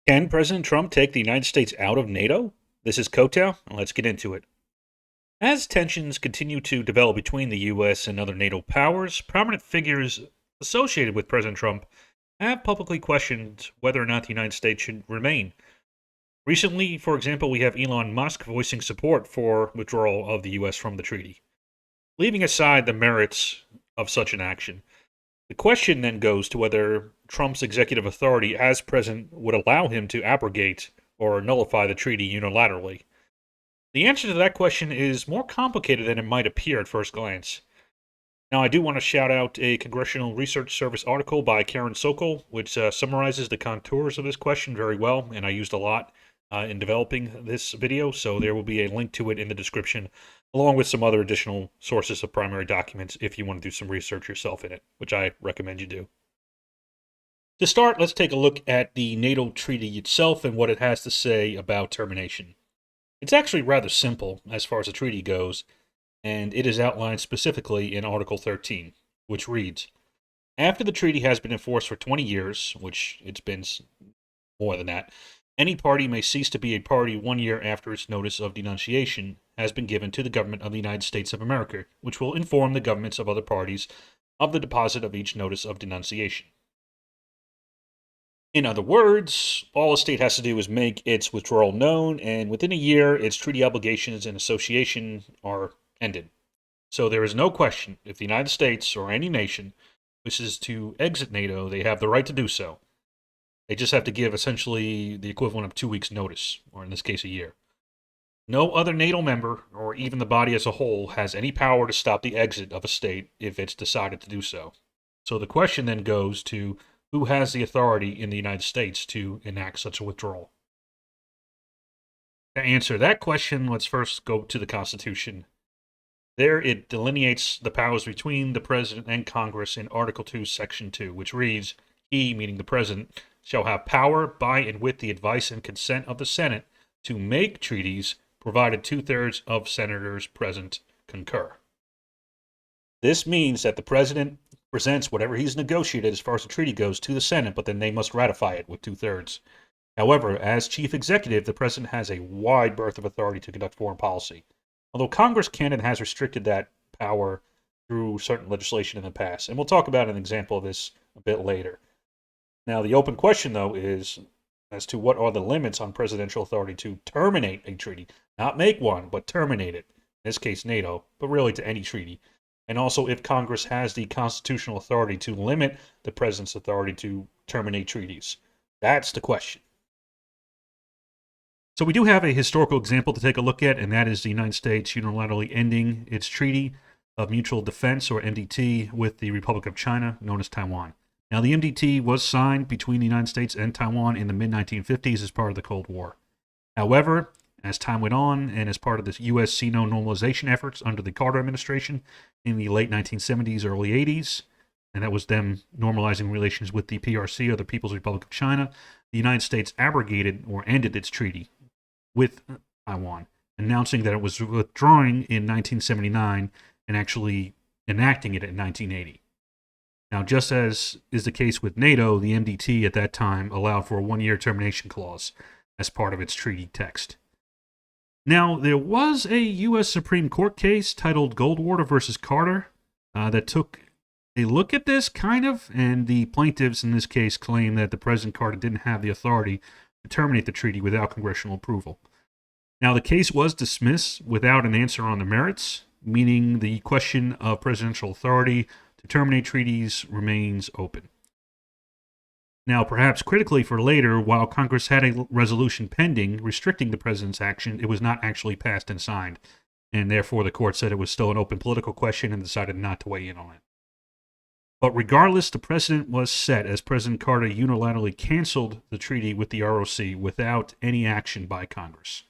Can President Trump take the United States out of NATO? This is Kotow, and let's get into it. As tensions continue to develop between the U.S. and other NATO powers, prominent figures associated with President Trump have publicly questioned whether or not the United States should remain. Recently, for example, we have Elon Musk voicing support for withdrawal of the U.S. from the treaty. Leaving aside the merits of such an action, the question then goes to whether Trump's executive authority as president would allow him to abrogate or nullify the treaty unilaterally. The answer to that question is more complicated than it might appear at first glance. Now, I do want to shout out a Congressional Research Service article by Karen Sokol, which summarizes the contours of this question very well, and I used a lot in developing this video, so there will be a link to it in the description, along with some other additional sources of primary documents if you want to do some research yourself in it, which I recommend you do. To start, let's take a look at the NATO treaty itself and what it has to say about termination. It's actually rather simple as far as the treaty goes, and it is outlined specifically in Article 13, which reads, after the treaty has been enforced for 20 years, which it's been more than that, any party may cease to be a party 1 year after its notice of denunciation has been given to the government of the United States of America, which will inform the governments of other parties of the deposit of each notice of denunciation. In other words, all a state has to do is make its withdrawal known, and within a year, its treaty obligations and association are ended. So there is no question if the United States or any nation wishes to exit NATO, they have the right to do so. They just have to give essentially the equivalent of 2 weeks' notice, or in this case, a year. No other NATO member, or even the body as a whole, has any power to stop the exit of a state if it's decided to do so. So the question then goes to who has the authority in the United States to enact such a withdrawal? To answer that question, let's first go to the Constitution. There it delineates the powers between the President and Congress in Article 2, Section 2, which reads, he, meaning the President, shall have power by and with the advice and consent of the Senate to make treaties, provided 2/3 of senators present concur. This means that the President presents whatever he's negotiated as far as the treaty goes to the Senate, but then they must ratify it with 2/3. However, as chief executive, the President has a wide berth of authority to conduct foreign policy, although Congress can and has restricted that power through certain legislation in the past. And we'll talk about an example of this a bit later. Now, the open question, though, is as to what are the limits on presidential authority to terminate a treaty. Not make one, but terminate it. In this case, NATO, but really to any treaty. And also if Congress has the constitutional authority to limit the president's authority to terminate treaties. That's the question. So we do have a historical example to take a look at, and that is the United States unilaterally ending its Treaty of Mutual Defense, or MDT, with the Republic of China, known as Taiwan. Now, the MDT was signed between the United States and Taiwan in the mid-1950s as part of the Cold War. However, as time went on, and as part of the U.S.-Sino normalization efforts under the Carter administration in the late 1970s, early 80s, and that was them normalizing relations with the PRC, or the People's Republic of China, the United States abrogated or ended its treaty with Taiwan, announcing that it was withdrawing in 1979 and actually enacting it in 1980. Now, just as is the case with NATO, the MDT at that time allowed for a 1-year termination clause as part of its treaty text. Now, there was a U.S. Supreme Court case titled Goldwater versus Carter that took a look at this, kind of, and the plaintiffs in this case claim that the President Carter didn't have the authority to terminate the treaty without congressional approval. Now, the case was dismissed without an answer on the merits, meaning the question of presidential authority to terminate treaties remains open. Now, perhaps critically for later, while Congress had a resolution pending restricting the president's action, it was not actually passed and signed, and therefore the court said it was still an open political question and decided not to weigh in on it. But regardless, the precedent was set as President Carter unilaterally canceled the treaty with the ROC without any action by Congress.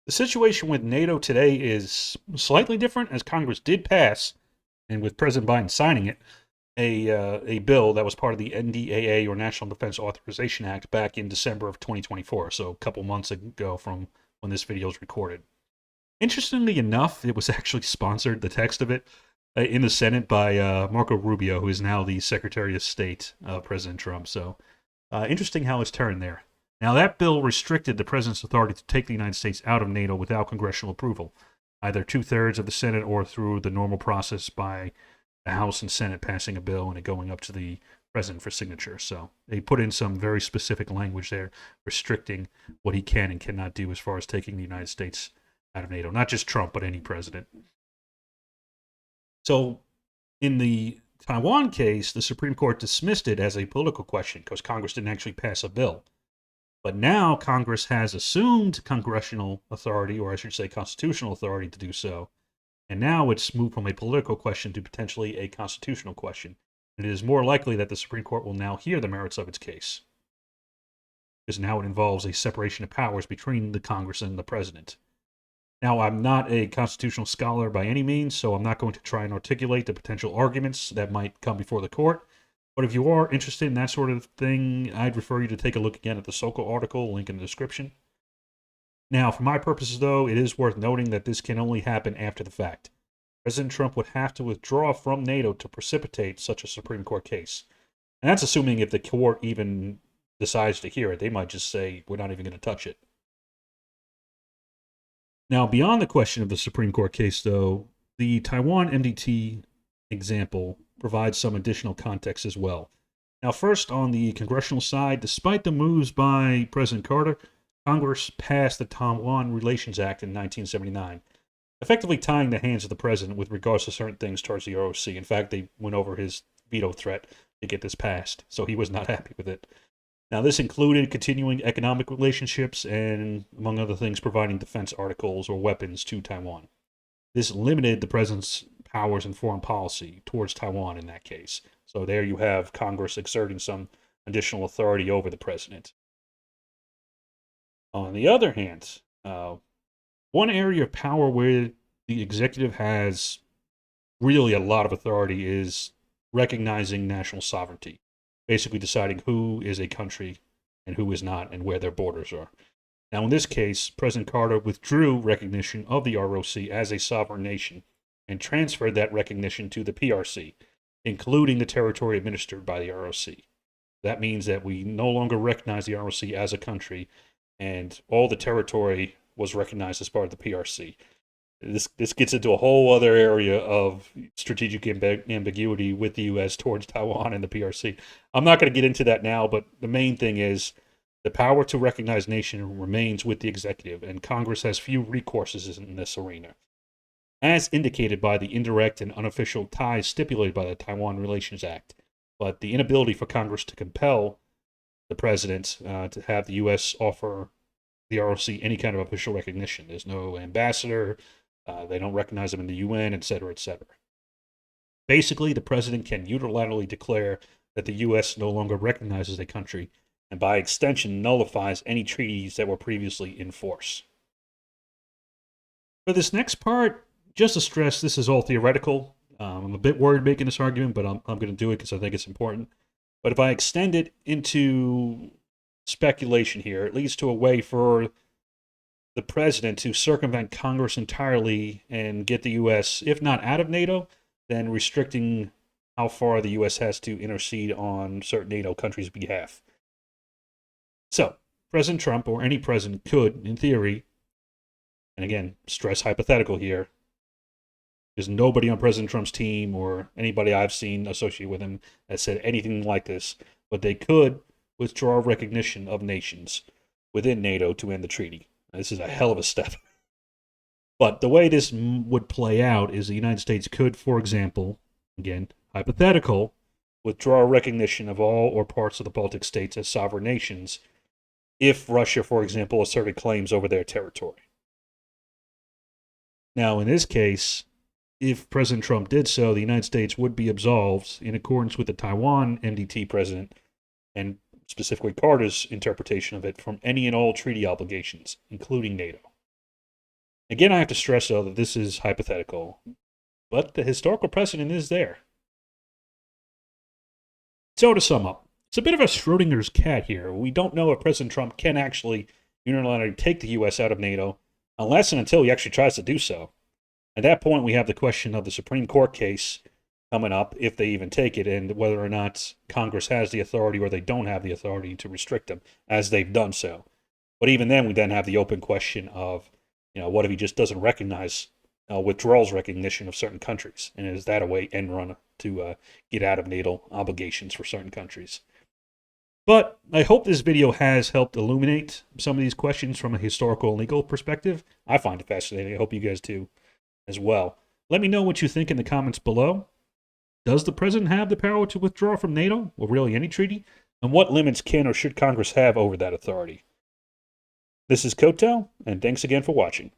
The situation with NATO today is slightly different, as Congress did pass, and with President Biden signing it, a bill that was part of the NDAA, or National Defense Authorization Act, back in December of 2024, so a couple months ago from when this video is recorded. Interestingly enough, it was actually sponsored, the text of it, in the Senate by Marco Rubio, who is now the Secretary of State of President Trump. So Interesting how it's turned there. Now, that bill restricted the president's authority to take the United States out of NATO without congressional approval, either two-thirds of the Senate or through the normal process by the House and Senate passing a bill and it going up to the president for signature. So they put in some very specific language there restricting what he can and cannot do as far as taking the United States out of NATO. Not just Trump, but any president. So in the Taiwan case, the Supreme Court dismissed it as a political question because Congress didn't actually pass a bill. But now Congress has assumed congressional authority, or I should say constitutional authority to do so. And now it's moved from a political question to potentially a constitutional question. And it is more likely that the Supreme Court will now hear the merits of its case, because now it involves a separation of powers between the Congress and the president. Now, I'm not a constitutional scholar by any means, so I'm not going to try and articulate the potential arguments that might come before the court. But if you are interested in that sort of thing, I'd refer you to take a look again at the Sokol article, link in the description. Now, for my purposes, though, it is worth noting that this can only happen after the fact. President Trump would have to withdraw from NATO to precipitate such a Supreme Court case. And that's assuming if the court even decides to hear it. They might just say, we're not even going to touch it. Now, beyond the question of the Supreme Court case, though, the Taiwan MDT example provides some additional context as well. Now, first, on the congressional side, despite the moves by President Carter, Congress passed the Taiwan Relations Act in 1979, effectively tying the hands of the president with regards to certain things towards the ROC. In fact, they went over his veto threat to get this passed, so he was not happy with it. Now, this included continuing economic relationships and, among other things, providing defense articles or weapons to Taiwan. This limited the president's powers in foreign policy towards Taiwan in that case. So there you have Congress exerting some additional authority over the president. On the other hand, one area of power where the executive has really a lot of authority is recognizing national sovereignty. Basically deciding who is a country and who is not and where their borders are. Now, in this case, President Carter withdrew recognition of the ROC as a sovereign nation and transferred that recognition to the PRC, including the territory administered by the ROC. That means that we no longer recognize the ROC as a country, and all the territory was recognized as part of the PRC. This gets into a whole other area of strategic ambiguity with the U.S. towards Taiwan and the PRC. I'm not going to get into that now, but the main thing is the power to recognize nation remains with the executive, and Congress has few recourses in this arena, as indicated by the indirect and unofficial ties stipulated by the Taiwan Relations Act. But the inability for Congress to compel the president to have the U.S. offer the ROC any kind of official recognition. There's no ambassador. They don't recognize them in the UN, et cetera, et cetera. Basically, the president can unilaterally declare that the U.S. no longer recognizes a country, and by extension nullifies any treaties that were previously in force. For this next part, just to stress, this is all theoretical. I'm a bit worried making this argument, but I'm going to do it because I think it's important. But if I extend it into speculation here, it leads to a way for the president to circumvent Congress entirely and get the U.S., if not out of NATO, then restricting how far the U.S. has to intercede on certain NATO countries' behalf. So, President Trump, or any president, could, in theory, and again, stress hypothetical here, there's nobody on President Trump's team or anybody I've seen associated with him that said anything like this, but they could withdraw recognition of nations within NATO to end the treaty. This is a hell of a step. But the way this would play out is the United States could, for example, again, hypothetical, withdraw recognition of all or parts of the Baltic states as sovereign nations if Russia, for example, asserted claims over their territory. Now, in this case, if President Trump did so, the United States would be absolved in accordance with the Taiwan MDT president and specifically Carter's interpretation of it, from any and all treaty obligations, including NATO. Again, I have to stress, though, that this is hypothetical, but the historical precedent is there. So to sum up, it's a bit of a Schrodinger's cat here. We don't know if President Trump can actually unilaterally take the U.S. out of NATO unless and until he actually tries to do so. At that point, we have the question of the Supreme Court case coming up if they even take it, and whether or not Congress has the authority or they don't have the authority to restrict them, as they've done so. But even then, we then have the open question of, what if he just doesn't recognize, withdrawals recognition of certain countries, and is that a way end run to get out of NATO obligations for certain countries? But I hope this video has helped illuminate some of these questions from a historical and legal perspective. I find it fascinating. I hope you guys do as well. Let me know what you think in the comments below. Does the president have the power to withdraw from NATO, or really any treaty? And what limits can or should Congress have over that authority? This is Koto, and thanks again for watching.